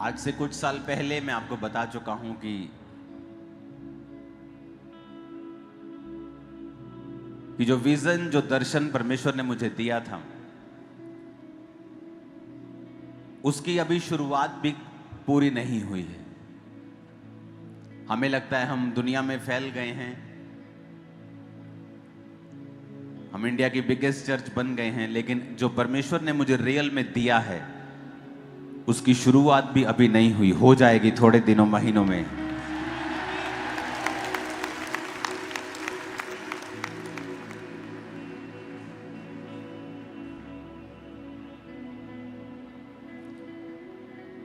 आज से कुछ साल पहले मैं आपको बता चुका हूं कि जो विजन, जो दर्शन परमेश्वर ने मुझे दिया था, उसकी अभी शुरुआत भी पूरी नहीं हुई है। हमें लगता है हम दुनिया में फैल गए हैं, हम इंडिया की बिगेस्ट चर्च बन गए हैं, लेकिन जो परमेश्वर ने मुझे रियल में दिया है उसकी शुरुआत भी अभी नहीं हुई। हो जाएगी थोड़े दिनों, महीनों में।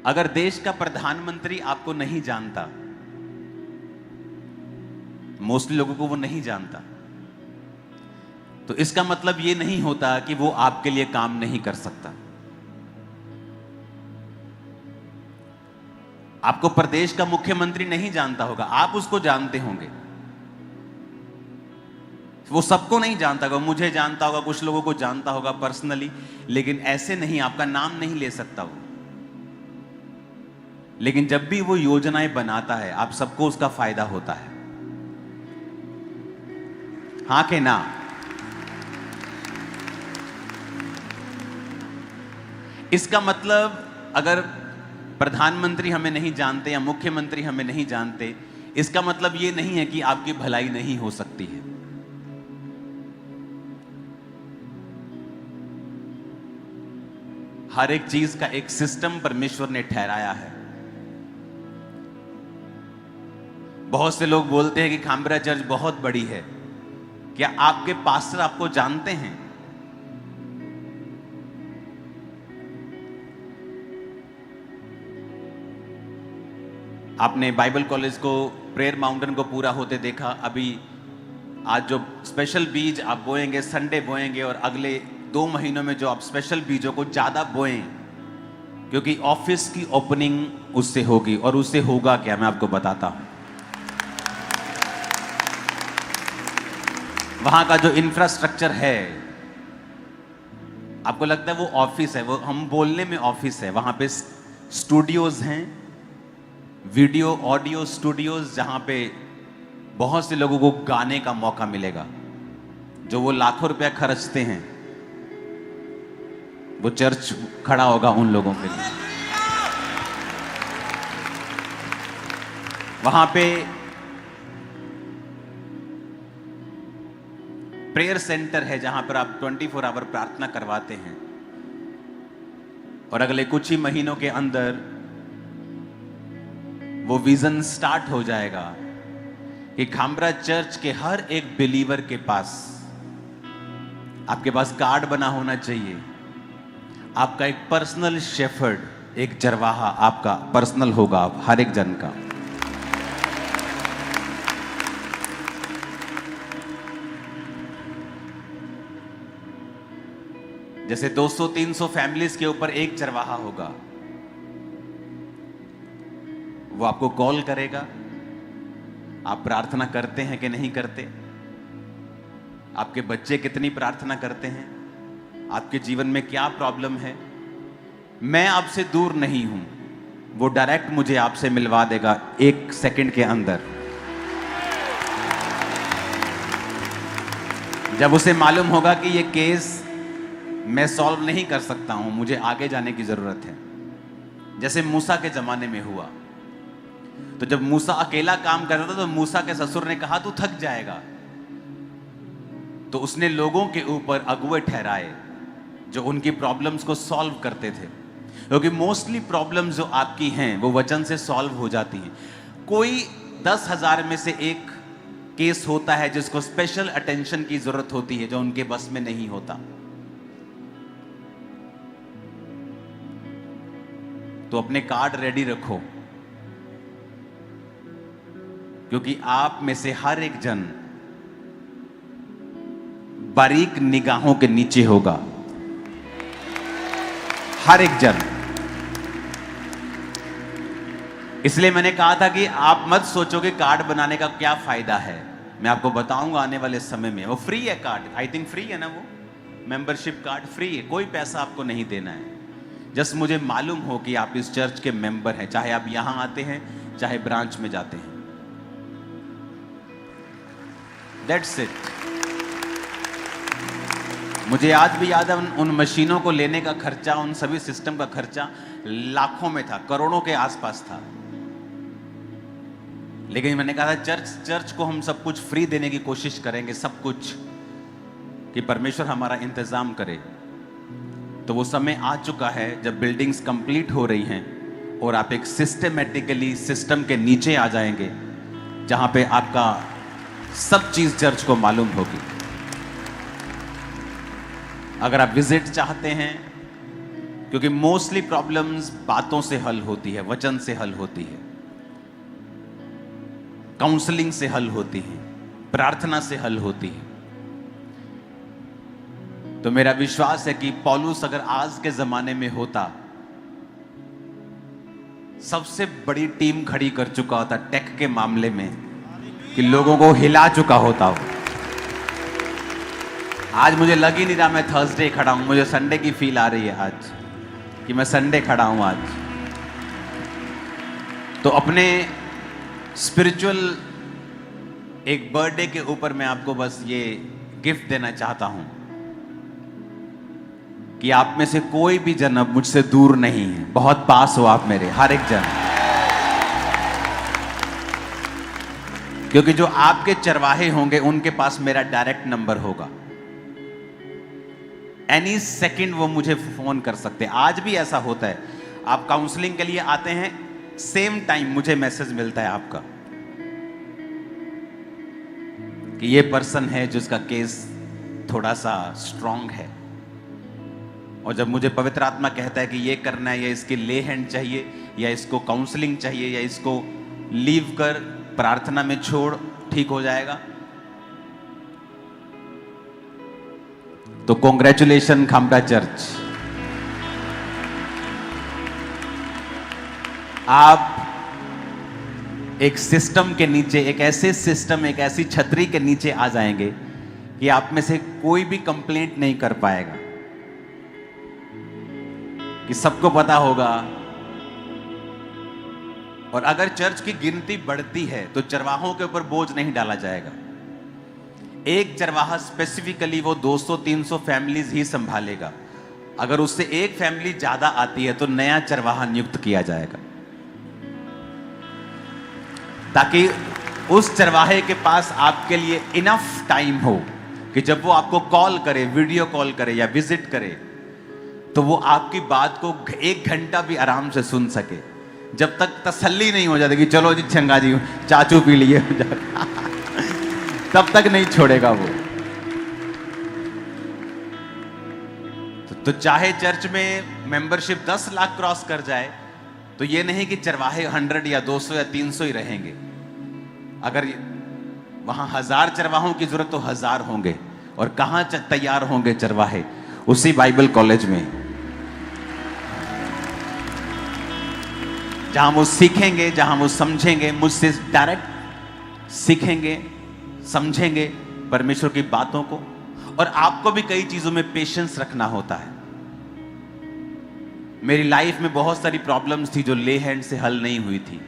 अगर देश का प्रधानमंत्री आपको नहीं जानता, मोस्टली लोगों को वो नहीं जानता, तो इसका मतलब ये नहीं होता कि वो आपके लिए काम नहीं कर सकता। आपको प्रदेश का मुख्यमंत्री नहीं जानता होगा, आप उसको जानते होंगे। वो सबको नहीं जानता होगा, मुझे जानता होगा, कुछ लोगों को जानता होगा पर्सनली, लेकिन ऐसे नहीं, आपका नाम नहीं ले सकता वो। लेकिन जब भी वो योजनाएं बनाता है, आप सबको उसका फायदा होता है। हाँ के ना? इसका मतलब अगर प्रधानमंत्री हमें नहीं जानते या मुख्यमंत्री हमें नहीं जानते, इसका मतलब यह नहीं है कि आपकी भलाई नहीं हो सकती है। हर एक चीज का एक सिस्टम परमेश्वर ने ठहराया है। बहुत से लोग बोलते हैं कि खामरा चर्च बहुत बड़ी है। क्या आपके पास्टर आपको जानते हैं? आपने बाइबल कॉलेज को, प्रेयर माउंटेन को पूरा होते देखा। अभी आज जो स्पेशल बीज आप बोएंगे, संडे बोएंगे, और अगले 2 महीनों में जो आप स्पेशल बीजों को ज्यादा बोएं, क्योंकि ऑफिस की ओपनिंग उससे होगी। और उससे होगा क्या, मैं आपको बताता हूं। वहां का जो इंफ्रास्ट्रक्चर है, आपको लगता है वो ऑफिस है, वो हम बोलने में ऑफिस है। वहां पे स्टूडियोज हैं, वीडियो ऑडियो स्टूडियोज, जहां पे बहुत से लोगों को गाने का मौका मिलेगा। जो वो लाखों रुपया खर्चते हैं, वो चर्च खड़ा होगा उन लोगों के लिए। वहां पे प्रेयर सेंटर है, जहां पर आप 24 आवर प्रार्थना करवाते हैं। और अगले कुछ ही महीनों के अंदर वो विजन स्टार्ट हो जाएगा कि खामरा चर्च के हर एक बिलीवर के पास, आपके पास कार्ड बना होना चाहिए। आपका एक पर्सनल शेफर्ड, एक चरवाहा आपका पर्सनल होगा, हर एक जन का। जैसे 200-300 फैमिलीज के ऊपर एक चरवाहा होगा। वो आपको कॉल करेगा, आप प्रार्थना करते हैं कि नहीं करते, आपके बच्चे कितनी प्रार्थना करते हैं, आपके जीवन में क्या प्रॉब्लम है। मैं आपसे दूर नहीं हूं, वो डायरेक्ट मुझे आपसे मिलवा देगा 1 सेकंड के अंदर। जब उसे मालूम होगा कि ये केस मैं सॉल्व नहीं कर सकता हूं, मुझे आगे जाने की जरूरत है। जैसे मूसा के जमाने में हुआ, तो जब मूसा अकेला काम कर रहा था, तो मूसा के ससुर ने कहा तू थक जाएगा, तो उसने लोगों के ऊपर अगुवे ठहराए जो उनकी प्रॉब्लम्स को सॉल्व करते थे। क्योंकि मोस्टली प्रॉब्लम्स जो आपकी हैं वो वचन से सॉल्व हो जाती हैं। कोई 10,000 में से एक केस होता है जिसको स्पेशल अटेंशन की जरूरत होती है, जो उनके बस में नहीं होता। तो अपने कार्ड रेडी रखो, क्योंकि आप में से हर एक जन बारीक निगाहों के नीचे होगा, हर एक जन। इसलिए मैंने कहा था कि आप मत सोचो कि कार्ड बनाने का क्या फायदा है। मैं आपको बताऊंगा आने वाले समय में। वो फ्री है कार्ड, आई थिंक फ्री है ना, वो मेंबरशिप कार्ड फ्री है, कोई पैसा आपको नहीं देना है। जस्ट मुझे मालूम हो कि आप इस चर्च के मेंबर हैं, चाहे आप यहां आते हैं चाहे ब्रांच में जाते हैं। That's it. मुझे आज भी याद है उन मशीनों को लेने का खर्चा, उन सभी सिस्टम का खर्चा लाखों में था, करोड़ों के आसपास था। लेकिन मैंने कहा था चर्च को हम सब कुछ फ्री देने की कोशिश करेंगे, सब कुछ, कि परमेश्वर हमारा इंतजाम करे। तो वो समय आ चुका है जब बिल्डिंग्स कंप्लीट हो रही हैं और आप एक सिस्टमेटिकली सिस्टम के नीचे आ जाएंगे, जहां पे आपका सब चीज चर्च को मालूम होगी। अगर आप विजिट चाहते हैं, क्योंकि मोस्टली प्रॉब्लम्स बातों से हल होती है, वचन से हल होती है, काउंसलिंग से हल होती है, प्रार्थना से हल होती है। तो मेरा विश्वास है कि पौलुस अगर आज के जमाने में होता, सबसे बड़ी टीम खड़ी कर चुका होता टेक के मामले में, कि लोगों को हिला चुका होता हो। आज मुझे लग ही नहीं रहा मैं थर्सडे खड़ा हूं, मुझे संडे की फील आ रही है आज कि मैं संडे खड़ा हूं आज। तो अपने स्पिरिचुअल एक बर्थडे के ऊपर मैं आपको बस ये गिफ्ट देना चाहता हूं कि आप में से कोई भी जन अब मुझसे दूर नहीं है, बहुत पास हो आप मेरे, हर एक जन। क्योंकि जो आपके चरवाहे होंगे उनके पास मेरा डायरेक्ट नंबर होगा। एनी सेकंड वो मुझे फोन कर सकते हैं। आज भी ऐसा होता है, आप काउंसलिंग के लिए आते हैं, सेम टाइम मुझे मैसेज मिलता है आपका कि ये पर्सन है जिसका केस थोड़ा सा स्ट्रांग है। और जब मुझे पवित्र आत्मा कहता है कि ये करना है, या इसके ले हैंड चाहिए, या इसको काउंसलिंग चाहिए, या इसको लीव कर प्रार्थना में छोड़, ठीक हो जाएगा, तो कॉन्ग्रेचुलेशन खामटा चर्च। आप एक सिस्टम के नीचे, एक ऐसे सिस्टम, एक ऐसी छतरी के नीचे आ जाएंगे कि आप में से कोई भी कंप्लेंट नहीं कर पाएगा, कि सबको पता होगा। और अगर चर्च की गिनती बढ़ती है तो चरवाहों के ऊपर बोझ नहीं डाला जाएगा। एक चरवाहा स्पेसिफिकली वो 200-300 फैमिलीज ही संभालेगा। अगर उससे एक फैमिली ज्यादा आती है तो नया चरवाहा नियुक्त किया जाएगा, ताकि उस चरवाहे के पास आपके लिए इनफ टाइम हो कि जब वो आपको कॉल करे, वीडियो कॉल करे या विजिट करे, तो वो आपकी बात को 1 घंटा भी आराम से सुन सके, जब तक तसल्ली नहीं हो जाती कि चलो जी छंगा जी चाचू पी लिए तब तक नहीं छोड़ेगा वो। तो चाहे चर्च में मेंबरशिप 10 लाख क्रॉस कर जाए, तो ये नहीं कि चरवाहे 100 या 200 या 300 ही रहेंगे। अगर वहां 1000 चरवाहों की जरूरत तो 1000 होंगे। और कहां तैयार होंगे चरवाहे? उसी बाइबल कॉलेज में, जहां वो सीखेंगे, जहां वो समझेंगे, मुझसे डायरेक्ट सीखेंगे, समझेंगे परमेश्वर की बातों को। और आपको भी कई चीजों में पेशेंस रखना होता है। मेरी लाइफ में बहुत सारी प्रॉब्लम्स थी जो ले हैंड से हल नहीं हुई थी।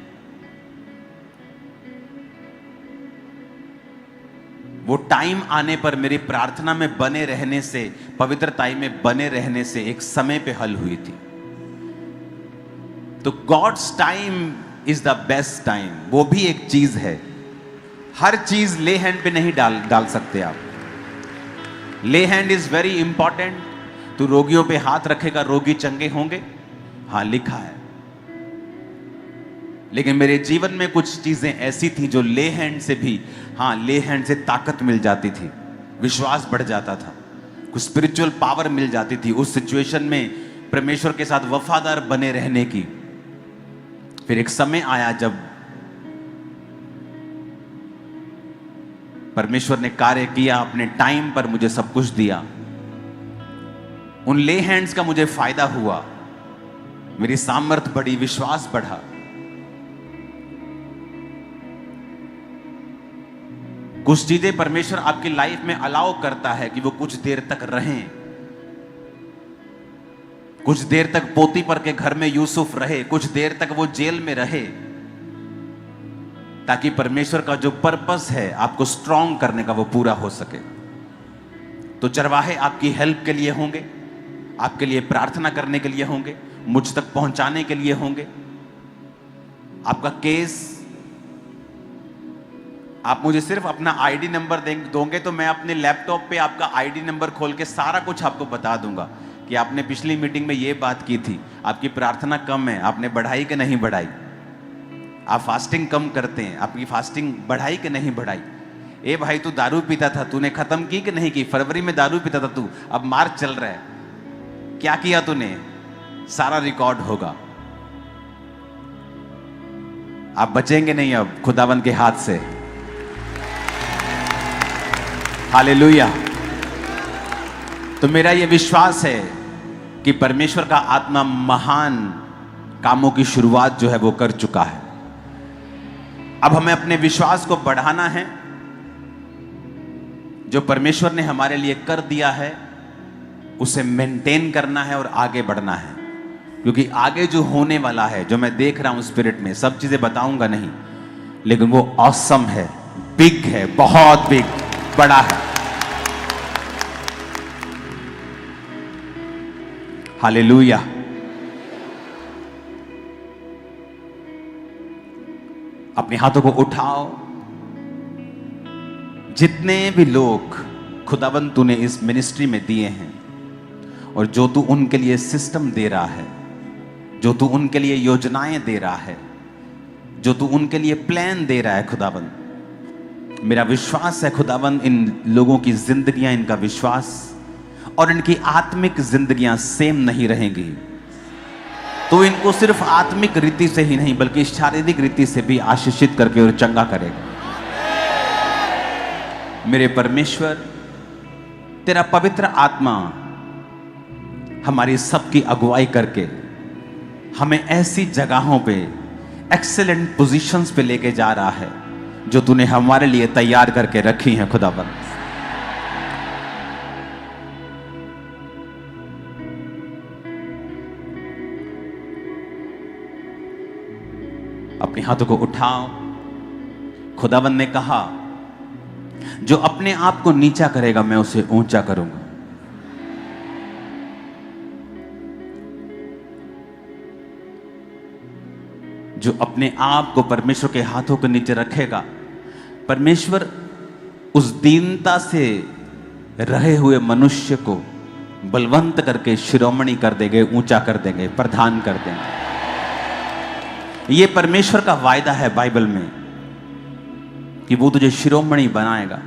वो टाइम आने पर मेरी प्रार्थना में बने रहने से, पवित्रताई में बने रहने से एक समय पे हल हुई थी। तो God's time is the best time. वो भी एक चीज है, हर चीज ले हैंड पे नहीं डाल सकते आप। ले हैंड इज वेरी इंपॉर्टेंट। तो रोगियों पे हाथ रखेगा, रोगी चंगे होंगे, हां लिखा है। लेकिन मेरे जीवन में कुछ चीजें ऐसी थी जो ले हैंड से भी, हां ले हैंड से ताकत मिल जाती थी, विश्वास बढ़ जाता था, कुछ स्पिरिचुअल पावर मिल जाती थी उस सिचुएशन में परमेश्वर के साथ वफादार बने रहने की। फिर एक समय आया जब परमेश्वर ने कार्य किया, अपने टाइम पर मुझे सब कुछ दिया। उन ले हैंड्स का मुझे फायदा हुआ, मेरी सामर्थ्य बढ़ी, विश्वास बढ़ा। कुछ चीजें परमेश्वर आपकी लाइफ में अलाउ करता है कि वो कुछ देर तक रहें, कुछ देर तक पोतीपर के घर में यूसुफ रहे, कुछ देर तक वो जेल में रहे, ताकि परमेश्वर का जो पर्पस है आपको स्ट्रांग करने का वो पूरा हो सके। तो चरवाहे आपकी हेल्प के लिए होंगे, आपके लिए प्रार्थना करने के लिए होंगे, मुझ तक पहुंचाने के लिए होंगे। आपका केस, आप मुझे सिर्फ अपना आईडी नंबर दोगे तो मैं अपने लैपटॉप पे आपका आईडी नंबर खोल के सारा कुछ आपको बता दूंगा कि आपने पिछली मीटिंग में ये बात की थी, आपकी प्रार्थना कम है, आपने बढ़ाई कि नहीं बढ़ाई, आप फास्टिंग कम करते हैं, आपकी फास्टिंग बढ़ाई कि नहीं बढ़ाई। ए भाई, तू दारू पीता था, तूने खत्म की कि नहीं की? फरवरी में दारू पीता था तू, अब मार्च चल रहा है, क्या किया तूने? सारा रिकॉर्ड होगा। आप बचेंगे नहीं अब खुदावंद के हाथ से। हालेलुया। तो मेरा यह विश्वास है कि परमेश्वर का आत्मा महान कामों की शुरुआत जो है वो कर चुका है। अब हमें अपने विश्वास को बढ़ाना है। जो परमेश्वर ने हमारे लिए कर दिया है उसे मेंटेन करना है और आगे बढ़ना है, क्योंकि आगे जो होने वाला है, जो मैं देख रहा हूं स्पिरिट में, सब चीजें बताऊंगा नहीं, लेकिन वो ऑसम है, बिग है, बहुत बिग, बड़ा है। हालेलुया। अपने हाथों को उठाओ। जितने भी लोग खुदावंद तूने इस मिनिस्ट्री में दिए हैं और जो तू उनके लिए सिस्टम दे रहा है, जो तू उनके लिए योजनाएं दे रहा है, जो तू उनके लिए प्लान दे रहा है खुदावंद, मेरा विश्वास है खुदावंद इन लोगों की जिंदगियां, इनका विश्वास और इनकी आत्मिक जिंदगियां सेम नहीं रहेंगी। तो इनको सिर्फ आत्मिक रीति से ही नहीं बल्कि शारीरिक रीति से भी आशीषित करके और चंगा करेगा। मेरे परमेश्वर, तेरा पवित्र आत्मा हमारी सबकी अगुवाई करके हमें ऐसी जगहों पे, एक्सीलेंट पोजीशंस पे लेके जा रहा है जो तूने हमारे लिए तैयार करके रखी हैं खुदावंद। अपने हाथों को उठाओ। खुदावंद ने कहा, जो अपने आप को नीचा करेगा मैं उसे ऊंचा करूंगा। जो अपने आप को परमेश्वर के हाथों के नीचे रखेगा, परमेश्वर उस दीनता से रहे हुए मनुष्य को बलवंत करके शिरोमणि कर देंगे, ऊंचा कर देंगे, प्रधान कर देंगे। ये परमेश्वर का वायदा है बाइबल में कि वो तुझे शिरोमणि बनाएगा,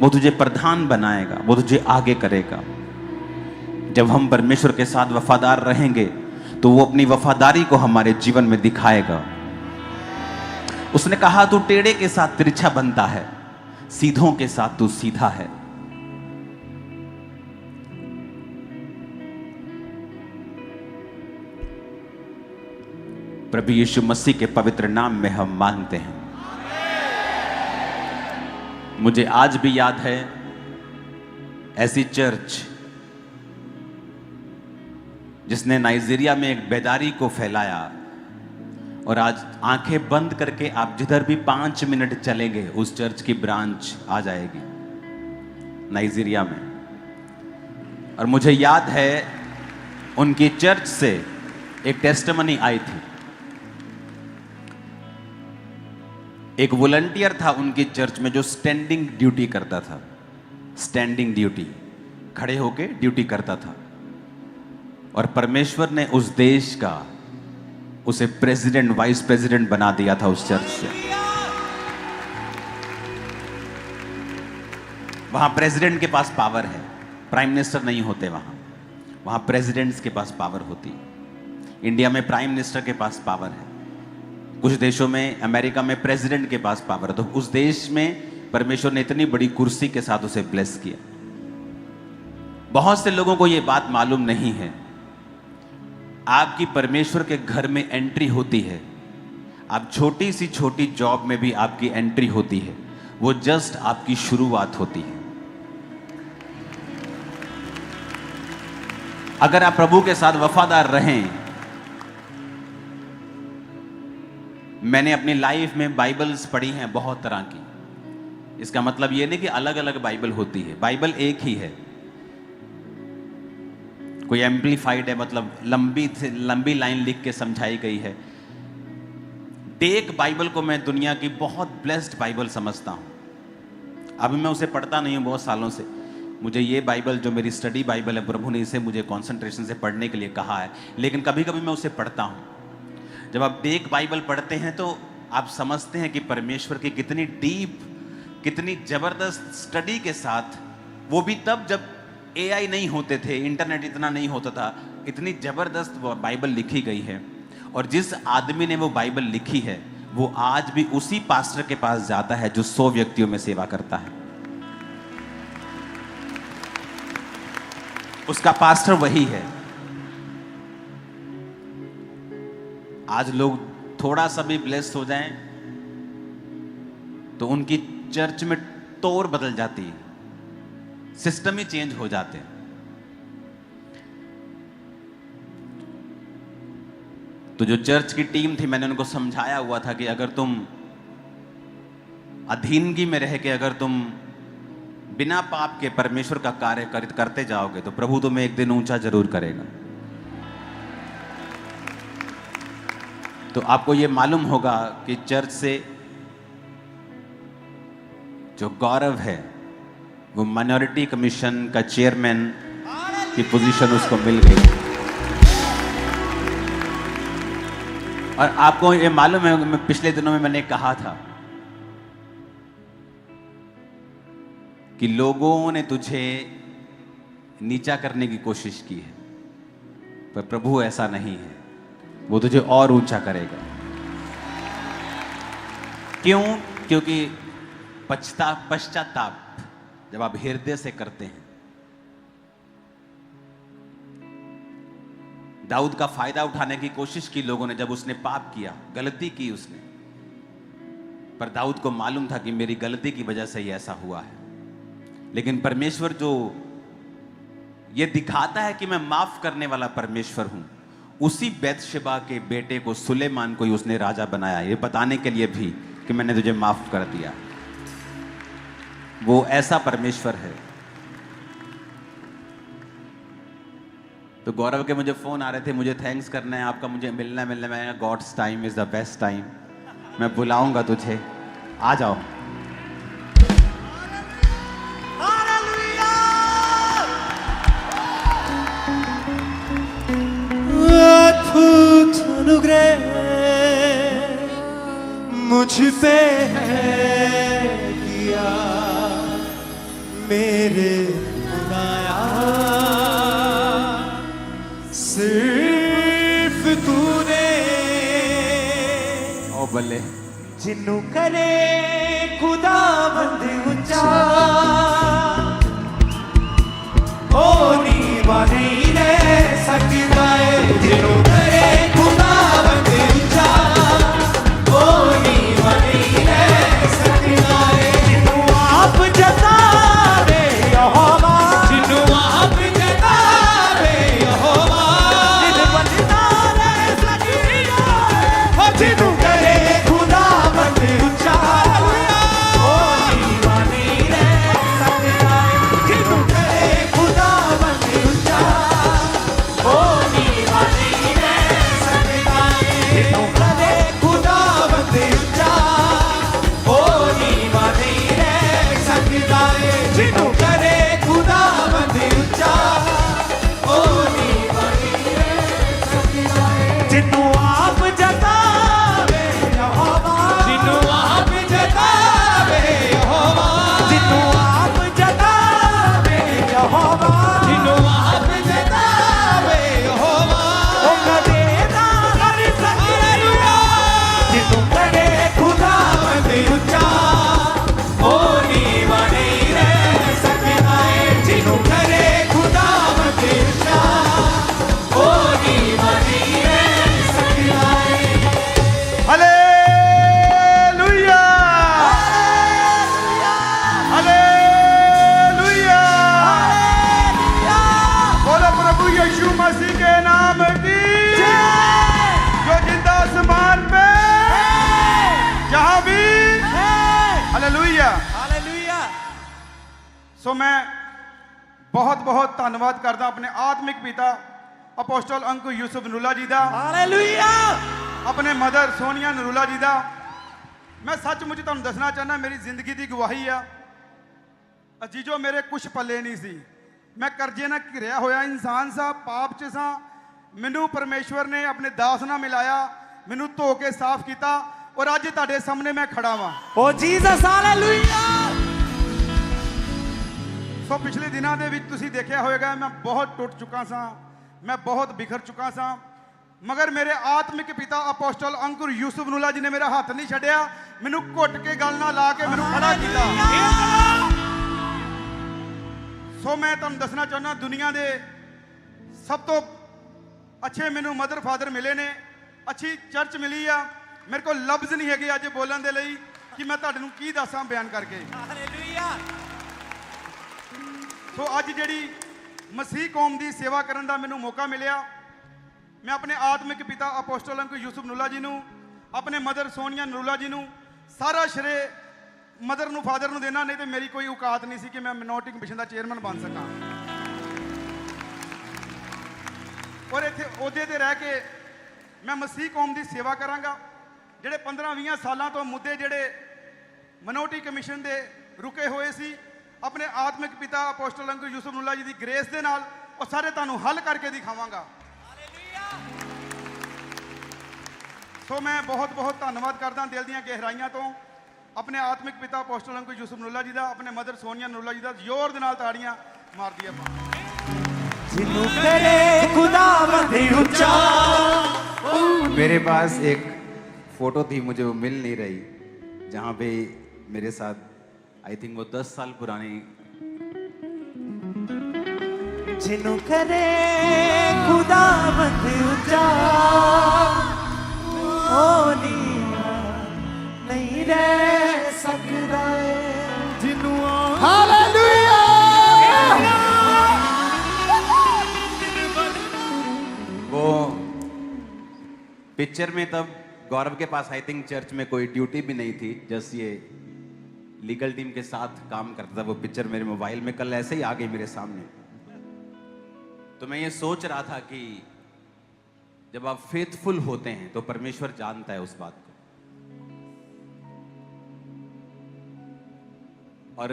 वो तुझे प्रधान बनाएगा, वो तुझे आगे करेगा। जब हम परमेश्वर के साथ वफादार रहेंगे तो वो अपनी वफादारी को हमारे जीवन में दिखाएगा। उसने कहा, तू टेढ़े के साथ तिरछा बनता है, सीधों के साथ तू सीधा है। प्रभु यीशु मसीह के पवित्र नाम में हम मांगते हैं। मुझे आज भी याद है ऐसी चर्च जिसने नाइजीरिया में एक बेदारी को फैलाया, और आज आंखें बंद करके आप जिधर भी 5 मिनट चलेंगे उस चर्च की ब्रांच आ जाएगी नाइजीरिया में। और मुझे याद है उनकी चर्च से एक टेस्टिमनी आई थी। एक वॉलंटियर था उनकी चर्च में जो स्टैंडिंग ड्यूटी करता था, स्टैंडिंग ड्यूटी, खड़े होके ड्यूटी करता था। और परमेश्वर ने उस देश का, उसे प्रेसिडेंट, वाइस प्रेसिडेंट बना दिया था उस चर्च से। वहां प्रेसिडेंट के पास पावर है, प्राइम मिनिस्टर नहीं होते वहां, वहां प्रेसिडेंट्स के पास पावर होती। इंडिया में प्राइम मिनिस्टर के पास पावर है, कुछ देशों में, अमेरिका में प्रेसिडेंट के पास पावर है। तो उस देश में परमेश्वर ने इतनी बड़ी कुर्सी के साथ उसे ब्लेस किया। बहुत से लोगों को यह बात मालूम नहीं है, आपकी परमेश्वर के घर में एंट्री होती है, आप छोटी सी छोटी जॉब में भी आपकी एंट्री होती है, वो जस्ट आपकी शुरुआत होती है। अगर आप प्रभु के साथ वफादार रहें, मैंने अपनी लाइफ में बाइबल्स पढ़ी हैं बहुत तरह की। इसका मतलब ये नहीं कि अलग अलग बाइबल होती है, बाइबल एक ही है। कोई एम्पलीफाइड है, मतलब लंबी लाइन लिख के समझाई गई है। टेक बाइबल को मैं दुनिया की बहुत ब्लेस्ड बाइबल समझता हूं। अभी मैं उसे पढ़ता नहीं हूं बहुत सालों से। मुझे ये बाइबल जो मेरी स्टडी बाइबल है, प्रभु ने इसे मुझे कंसंट्रेशन से पढ़ने के लिए कहा है, लेकिन कभी कभी मैं उसे पढ़ता हूं। जब आप टेक बाइबल पढ़ते हैं तो आप समझते हैं कि परमेश्वर की कितनी डीप, कितनी जबरदस्त स्टडी के साथ, वो भी तब जब एआई नहीं होते थे, इंटरनेट इतना नहीं होता था, इतनी जबरदस्त बाइबल लिखी गई है। और जिस आदमी ने वो बाइबल लिखी है, वो आज भी उसी पास्टर के पास जाता है जो 100 व्यक्तियों में सेवा करता है। उसका पास्टर वही है। आज लोग थोड़ा सा भी ब्लेस्ड हो जाएं तो उनकी चर्च में तौर बदल जाती है, सिस्टम ही चेंज हो जाते हैं। तो जो चर्च की टीम थी, मैंने उनको समझाया हुआ था कि अगर तुम अधीनगी में रह के अगर तुम बिना पाप के परमेश्वर का कार्य करते जाओगे तो प्रभु तुम्हें एक दिन ऊंचा जरूर करेगा। तो आपको यह मालूम होगा कि चर्च से जो गौरव है, वो माइनॉरिटी कमीशन का चेयरमैन की पोजीशन उसको मिल गई। और आपको ये मालूम है, पिछले दिनों में मैंने कहा था कि लोगों ने तुझे नीचा करने की कोशिश की है, पर प्रभु ऐसा नहीं है, वो तुझे और ऊंचा करेगा। क्यों? क्योंकि पश्चाताप जब आप हृदय से करते हैं। दाऊद का फायदा उठाने की कोशिश की लोगों ने, जब उसने पाप किया, गलती की उसने, पर दाऊद को मालूम था कि मेरी गलती की वजह से ही ऐसा हुआ है। लेकिन परमेश्वर जो ये दिखाता है कि मैं माफ करने वाला परमेश्वर हूं, उसी बैतशेबा के बेटे को, सुलेमान को ही उसने राजा बनाया, ये बताने के लिए भी कि मैंने तुझे माफ कर दिया। वो ऐसा परमेश्वर है। तो गौरव के मुझे फोन आ रहे थे, मुझे थैंक्स करना है आपका, मुझे मिलना मैं, God's time is the best time, मैं बुलाऊंगा तुझे, आ जाओ। अद्भुत अनुग्रह मुझ पे है किया, मेरे खुदाया सिर्फ तूने। ओ बल्ले, जिन्नू करे खुदा बंद ऊंचा, ओ नीवा नहीं रह सकता है। जिन्नू करे खुदा बंद ऊंचा, ओ नीवा नहीं रह सकता है। जिन्नू आप जतावे यहोवा, जिन्नू आप जतावे यहोवा, जिन बंदा रह सकता है। जिन्नू करे खुदा बंद ऊंचा, ओ नीवा नहीं रह सकता है। जिन्नू करे खुदा बंद ऊंचा, ओ नीवा नहीं ਧੰਨਵਾਦ ਕਰਦਾ ਆਪਣੇ ਆਤਮਿਕ ਪਿਤਾ ਅਪੋਸਟਲ ਅੰਕੁ ਯੂਸਫ ਨਰੂਲਾ ਜੀ ਦਾ, ਹਾਲੇਲੂਇਆ। ਆਪਣੇ ਮਦਰ ਸੋਨੀਆ ਨਰੂਲਾ ਜੀ ਦਾ। ਮੈਂ ਸੱਚਮੁੱਚ ਤੁਹਾਨੂੰ ਦੱਸਣਾ ਚਾਹੁੰਦਾ, ਮੇਰੀ ਜ਼ਿੰਦਗੀ ਦੀ ਗਵਾਹੀ ਆ ਅਜੀਜੋ, ਮੇਰੇ ਕੁਛ ਪੱਲੇ ਨਹੀਂ ਸੀ। ਮੈਂ ਕਰਜ਼ੇ ਨਾਲ ਘਿਰਿਆ ਹੋਇਆ ਇਨਸਾਨ ਸਾਂ, ਪਾਪ 'ਚ ਸਾਂ। ਮੈਨੂੰ ਪਰਮੇਸ਼ਵਰ ਨੇ ਆਪਣੇ ਦਾਸ ਨਾਲ ਮਿਲਾਇਆ, ਮੈਨੂੰ ਧੋ ਕੇ ਸਾਫ਼ ਕੀਤਾ ਔਰ ਅੱਜ ਤੁਹਾਡੇ ਸਾਹਮਣੇ ਮੈਂ ਖੜਾ ਵਾਂ। ਓ ਜੀਸਸ, ਹਾਲੇਲੂਇਆ। ਸੋ ਪਿਛਲੇ ਦਿਨਾਂ ਦੇ ਵਿੱਚ ਤੁਸੀਂ ਦੇਖਿਆ ਹੋਵੇਗਾ ਮੈਂ ਬਹੁਤ ਟੁੱਟ ਚੁੱਕਾ ਸਾਂ, ਮੈਂ ਬਹੁਤ ਬਿਖਰ ਚੁੱਕਾ ਸਾਂ, ਮਗਰ ਮੇਰੇ ਆਤਮਿਕ ਪਿਤਾ ਅਪੋਸਟਲ ਅੰਕੁਰ ਯੂਸਫ ਨੂਲਾ ਜੀ ਨੇ ਮੇਰਾ ਹੱਥ ਨਹੀਂ ਛੱਡਿਆ, ਮੈਨੂੰ ਘੁੱਟ ਕੇ ਗਲ ਨਾਲ ਲਾ ਕੇ ਮੈਨੂੰ ਖੜਾ ਕੀਤਾ। ਸੋ ਮੈਂ ਤੁਹਾਨੂੰ ਦੱਸਣਾ ਚਾਹੁੰਦਾ, ਦੁਨੀਆ ਦੇ ਸਭ ਤੋਂ ਅੱਛੇ ਮੈਨੂੰ ਮਦਰ ਫਾਦਰ ਮਿਲੇ ਨੇ, ਅੱਛੀ ਚਰਚ ਮਿਲੀ ਆ। ਮੇਰੇ ਕੋਲ ਲਫ਼ਜ਼ ਨਹੀਂ ਹੈਗੇ ਅੱਜ ਬੋਲਣ ਦੇ ਲਈ ਕਿ ਮੈਂ ਤੁਹਾਨੂੰ ਕੀ ਦੱਸਾਂ ਬਿਆਨ ਕਰਕੇ। ਹਾਲੇਲੂਇਆ। ਸੋ ਅੱਜ ਜਿਹੜੀ ਮਸੀਹ ਕੌਮ ਦੀ ਸੇਵਾ ਕਰਨ ਦਾ ਮੈਨੂੰ ਮੌਕਾ ਮਿਲਿਆ, ਮੈਂ ਆਪਣੇ ਆਤਮਿਕ ਪਿਤਾ ਅਪੋਸਟਲ ਅੰਕੁਰ ਯੂਸਫ ਨੂਲਾ ਜੀ ਨੂੰ, ਆਪਣੇ ਮਦਰ ਸੋਨੀਆ ਨਰੂਲਾ ਜੀ ਨੂੰ ਸਾਰਾ ਸ਼੍ਰੇ ਮਦਰ ਨੂੰ ਫਾਦਰ ਨੂੰ ਦੇਣਾ, ਨਹੀਂ ਤੇ ਮੇਰੀ ਕੋਈ ਔਕਾਤ ਨਹੀਂ ਸੀ ਕਿ ਮੈਂ ਮਿਨੋਰਟੀ ਕਮਿਸ਼ਨ ਦਾ ਚੇਅਰਮੈਨ ਬਣ ਸਕਾਂ ਔਰ ਇੱਥੇ ਅਹੁਦੇ ਤੇ ਰਹਿ ਕੇ ਮੈਂ ਮਸੀਹ ਕੌਮ ਦੀ ਸੇਵਾ ਕਰਾਂਗਾ। ਜਿਹੜੇ 15-20 ਸਾਲਾਂ ਤੋਂ ਮੁੱਦੇ ਜਿਹੜੇ ਮਿਨੋਰਟੀ ਕਮਿਸ਼ਨ ਦੇ ਰੁਕੇ ਹੋਏ ਸੀ, ਆਪਣੇ ਆਤਮਿਕ ਪਿਤਾ ਅਪੋਸਟਲ ਅੰਕੁਰ ਯੂਸਫ ਨੂਲਾ ਜੀ ਦੀ ਗ੍ਰੇਸ ਦੇ ਨਾਲ ਉਹ ਸਾਰੇ ਤੁਹਾਨੂੰ ਹੱਲ ਕਰਕੇ ਦਿਖਾਵਾਂਗਾ। ਸੋ ਮੈਂ ਬਹੁਤ ਬਹੁਤ ਧੰਨਵਾਦ ਕਰਦਾ ਦਿਲ ਦੀਆਂ ਗਹਿਰਾਈਆਂ ਤੋਂ ਆਪਣੇ ਆਤਮਿਕ ਪਿਤਾ ਅਪੋਸਟਲ ਅੰਕੁਰ ਯੂਸਫ ਨੂਲਾ ਜੀ ਦਾ, ਆਪਣੇ ਮਦਰ ਸੋਨੀਆ ਨੂਲਾ ਜੀ ਦਾ। ਜ਼ੋਰ ਦੇ ਨਾਲ ਤਾੜੀਆਂ ਮਾਰਦੀ ਆਪਾਂ। ਜਿਨੂੰ ਕਰੇ ਖੁਦਾਵੰਦ ਉੱਚਾ। मेरे पास एक फोटो थी, मुझे वो मिल नहीं रही, जहाँ पे मेरे साथ आई थिंक वो 10 साल पुरानी। जिनु करे खुदावंद ऊंचा, ओ नहीं रह सकदा है। जिनु हालेलुया। वो पिक्चर में तब गौरव के पास आई थिंक चर्च में कोई ड्यूटी भी नहीं थी, जस्ट ये लीगल टीम के साथ काम करता था। वो पिक्चर मेरे मोबाइल में कल ऐसे ही आ गई मेरे सामने। तो मैं ये सोच रहा था कि जब आप फेथफुल होते हैं तो परमेश्वर जानता है उस बात को, और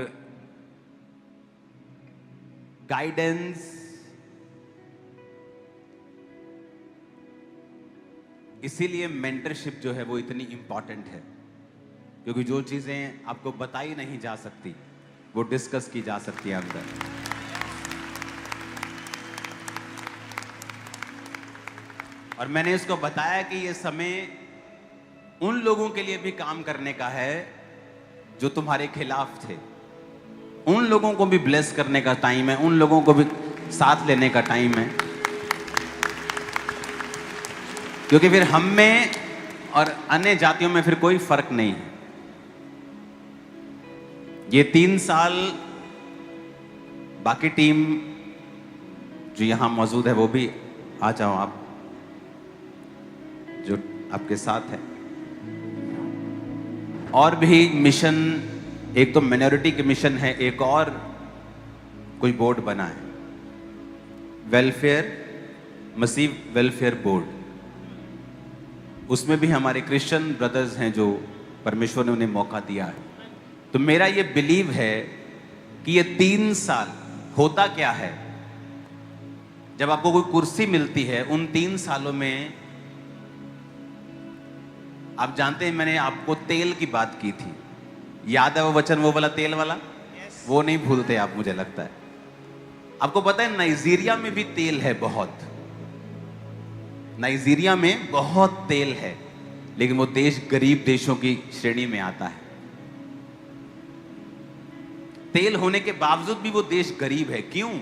गाइडेंस इसीलिए मेंटरशिप जो है वो इतनी इंपॉर्टेंट है, क्योंकि जो चीजें आपको बताई नहीं जा सकती वो डिस्कस की जा सकती है अंदर। और मैंने इसको बताया कि ये समय उन लोगों के लिए भी काम करने का है जो तुम्हारे खिलाफ थे, उन लोगों को भी ब्लेस करने का टाइम है, उन लोगों को भी साथ लेने का टाइम है, क्योंकि फिर हम में और अन्य जातियों में फिर कोई फर्क नहीं है। ये 3 साल बाकी टीम जो यहां मौजूद है वो भी आ जाओ, आप जो आपके साथ है। और भी मिशन, एक तो मिनोरिटी के मिशन है, एक और कोई बोर्ड बना है, वेलफेयर, मसीह वेलफेयर बोर्ड। उसमें भी हमारे क्रिश्चियन ब्रदर्स हैं जो परमेश्वर ने उन्हें मौका दिया है। तो मेरा ये बिलीव है कि ये 3 साल होता क्या है, जब आपको कोई कुर्सी मिलती है, उन 3 सालों में आप जानते हैं मैंने आपको तेल की बात की थी, याद है वो वचन, वो वाला तेल वाला? वो नहीं भूलते आप, मुझे लगता है। आपको पता है नाइजीरिया में भी तेल है बहुत, नाइजीरिया में बहुत तेल है, लेकिन वो देश गरीब देशों की श्रेणी में आता है। तेल होने के बावजूद भी वो देश गरीब है। क्यों?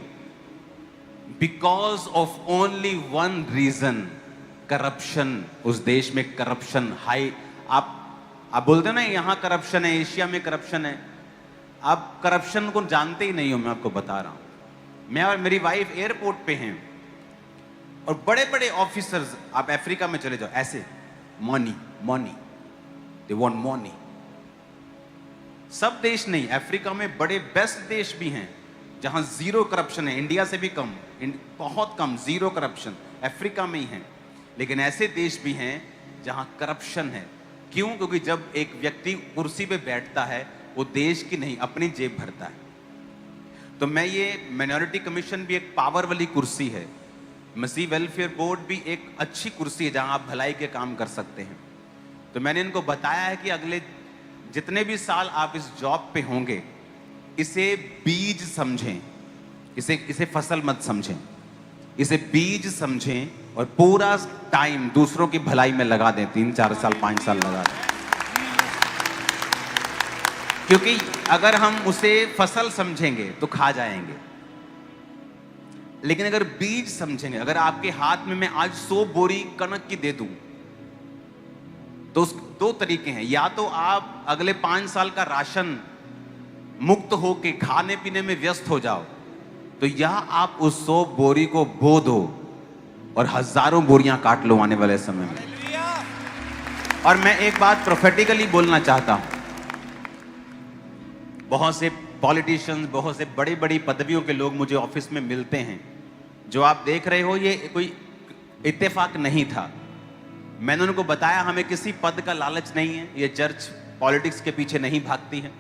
Because of only one reason, corruption. उस देश में करप्शन हाई। आप बोलते हो ना यहां करप्शन है, एशिया में करप्शन है, आप करप्शन को जानते ही नहीं हो। मैं आपको बता रहा हूं, मैं और मेरी वाइफ एयरपोर्ट पे हैं और बड़े बड़े ऑफिसर्स, आप अफ्रीका में चले जाओ, ऐसे money money, they want money. सब देश नहीं, अफ्रीका में बड़े बेस्ट देश भी हैं जहां जीरो करप्शन है, इंडिया से भी कम, बहुत कम, जीरो करप्शन, अफ्रीका में ही है। लेकिन ऐसे देश भी हैं जहां करप्शन है। क्यों? क्योंकि जब एक व्यक्ति कुर्सी पे बैठता है वो देश की नहीं अपनी जेब भरता है। तो मैं ये माइनॉरिटी कमीशन भी एक पावर वाली कुर्सी है, मसीह वेलफेयर बोर्ड भी एक अच्छी कुर्सी है जहां आप भलाई के काम कर सकते हैं। तो मैंने इनको बताया है कि अगले जितने भी साल आप इस जॉब पे होंगे, इसे बीज समझें, इसे फसल मत समझें, इसे बीज समझें और पूरा टाइम दूसरों की भलाई में लगा दें, 3-4 साल 5 साल लगा दें। क्योंकि अगर हम उसे फसल समझेंगे तो खा जाएंगे, लेकिन अगर बीज समझेंगे, अगर आपके हाथ में मैं आज 100 बोरी कनक की दे दूं तो उस 2 तरीके हैं, या तो आप अगले 5 साल का राशन मुक्त होके खाने पीने में व्यस्त हो जाओ, तो या आप उस 100 बोरी को बो दो और हजारों बोरियां काट लो आने वाले समय में। और मैं एक बात प्रोफेटिकली बोलना चाहता हूं, बहुत से पॉलिटिशियंस, बहुत से बड़ी बड़ी पदवियों के लोग मुझे ऑफिस में मिलते हैं। जो आप देख रहे हो ये कोई इत्तेफाक नहीं था। मैंने उनको बताया हमें किसी पद का लालच नहीं है, ये चर्च पॉलिटिक्स के पीछे नहीं भागती है।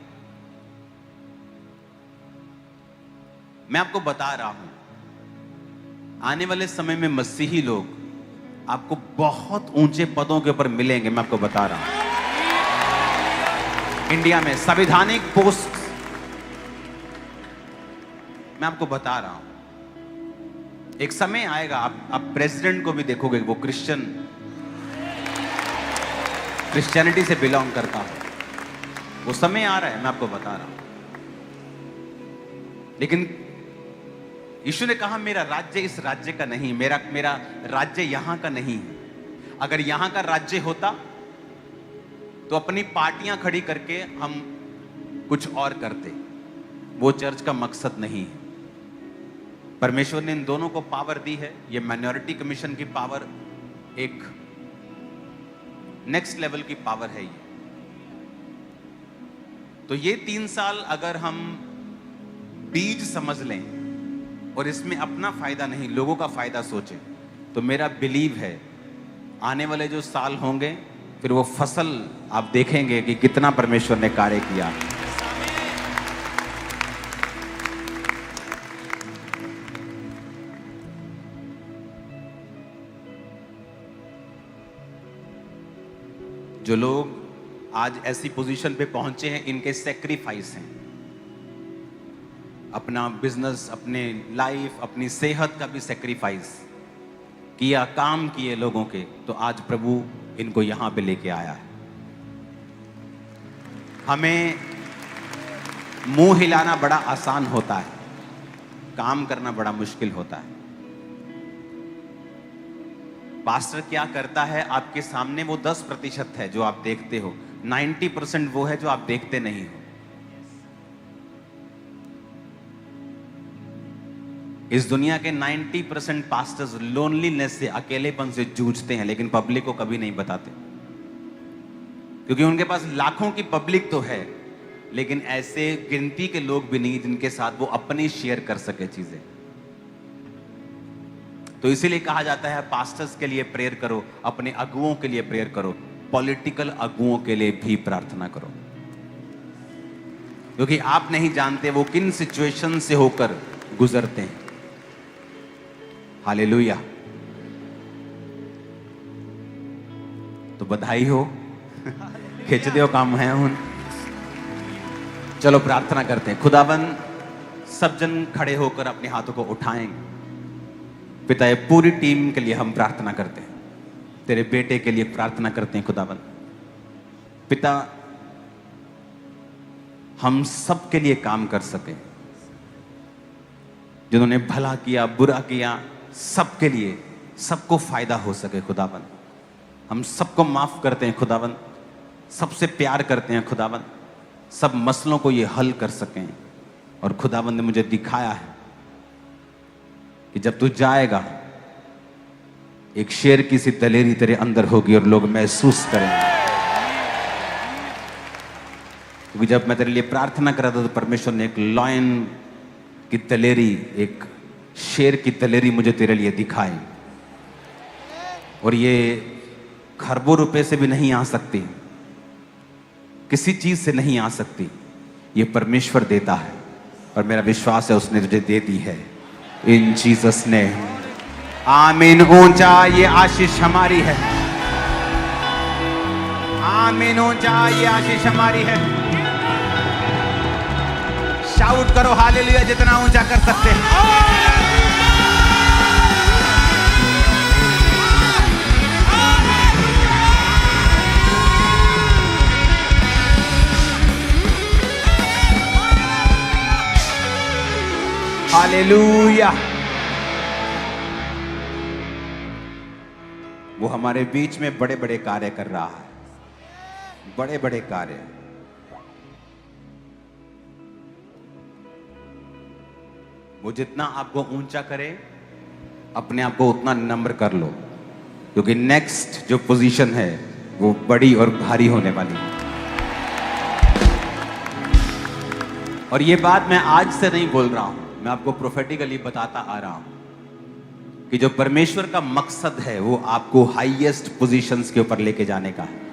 मैं आपको बता रहा हूं, आने वाले समय में मसीही लोग आपको बहुत ऊंचे पदों के ऊपर मिलेंगे। मैं आपको बता रहा हूं, इंडिया में संवैधानिक पोस्ट, मैं आपको बता रहा हूं, एक समय आएगा आप प्रेसिडेंट को भी देखोगे वो क्रिश्चियनिटी से बिलोंग करता है। वो समय आ रहा है, मैं आपको बता रहा हूं। लेकिन यीशु ने कहा मेरा राज्य इस राज्य का नहीं, मेरा राज्य यहां का नहीं है। अगर यहां का राज्य होता तो अपनी पार्टियां खड़ी करके हम कुछ और करते। वो चर्च का मकसद नहीं है। परमेश्वर ने इन दोनों को पावर दी है। ये माइनॉरिटी कमीशन की पावर एक नेक्स्ट लेवल की पावर है ये। तो ये 3 साल अगर हम बीज समझ लें और इसमें अपना फायदा नहीं लोगों का फायदा सोचें, तो मेरा बिलीव है आने वाले जो साल होंगे फिर वो फसल आप देखेंगे कि कितना परमेश्वर ने कार्य किया। जो लोग आज ऐसी पोजीशन पे पहुंचे हैं, इनके सेक्रीफाइस हैं, अपना बिजनेस, अपने लाइफ, अपनी सेहत का भी सेक्रीफाइस किया, काम किए लोगों के, तो आज प्रभु इनको यहां पे लेके आया है। हमें मुंह हिलाना बड़ा आसान होता है, काम करना बड़ा मुश्किल होता है। पास्टर क्या करता है आपके सामने, वो 10% है जो आप देखते हो, 90% वो है जो आप देखते नहीं हो। इस दुनिया के 90% पास्टर्स लोनलीनेस से, अकेलेपन से जूझते हैं, लेकिन पब्लिक को कभी नहीं बताते, क्योंकि उनके पास लाखों की पब्लिक तो है, लेकिन ऐसे गिनती के लोग भी नहीं जिनके साथ वो अपनी शेयर कर सके चीजें। तो इसीलिए कहा जाता है पास्टर्स के लिए प्रेयर करो, अपने अगुओं के लिए प्रेयर करो, पॉलिटिकल अगुओं के लिए भी प्रार्थना करो, क्योंकि आप नहीं जानते वो किन सिचुएशन से होकर गुजरते हैं। हालेलुया। तो बधाई हो, खिंच दो काम है उन। चलो प्रार्थना करते हैं। खुदाबंद, सब जन खड़े होकर अपने हाथों को उठाएंगे। पिता, ये पूरी टीम के लिए हम प्रार्थना करते हैं, तेरे बेटे के लिए प्रार्थना करते हैं। खुदाबंद पिता, हम सब के लिए काम कर सके, जिन्होंने भला किया, बुरा किया, सबके लिए, सबको फायदा हो सके। खुदाबंद हम सबको माफ करते हैं। खुदाबंद सबसे प्यार करते हैं। खुदाबंद सब मसलों को ये हल कर सकें। और खुदाबंद ने मुझे दिखाया है कि जब तू जाएगा एक शेर की सी दलेरी तेरे अंदर होगी और लोग महसूस करेंगे। क्योंकि जब मैं तेरे लिए प्रार्थना कर रहा था तो परमेश्वर ने एक लॉयन की दलेरी, एक शेर की दलेरी मुझे तेरे लिए दिखाई। और ये खरबों रुपए से भी नहीं आ सकती, किसी चीज से नहीं आ सकती, ये परमेश्वर देता है। और मेरा विश्वास है उसने तुझे दे दी है, इन जीसस ने। आमीन। ऊंचा ये आशीष हमारी है। आमीन। ऊंचा ये आशीष हमारी है। शाउट करो हालेलुया जितना ऊंचा कर सकते हैं। हालेलुया। वो हमारे बीच में बड़े बड़े कार्य कर रहा है, बड़े बड़े कार्य। वो जितना आपको ऊंचा करे, अपने आप को उतना नम्र कर लो, क्योंकि नेक्स्ट जो पोजीशन है वो बड़ी और भारी होने वाली है। और ये बात मैं आज से नहीं बोल रहा हूं, मैं आपको प्रोफेटिकली बताता आ रहा हूं कि जो परमेश्वर का मकसद है वो आपको हाईएस्ट पोजीशंस के ऊपर लेके जाने का है।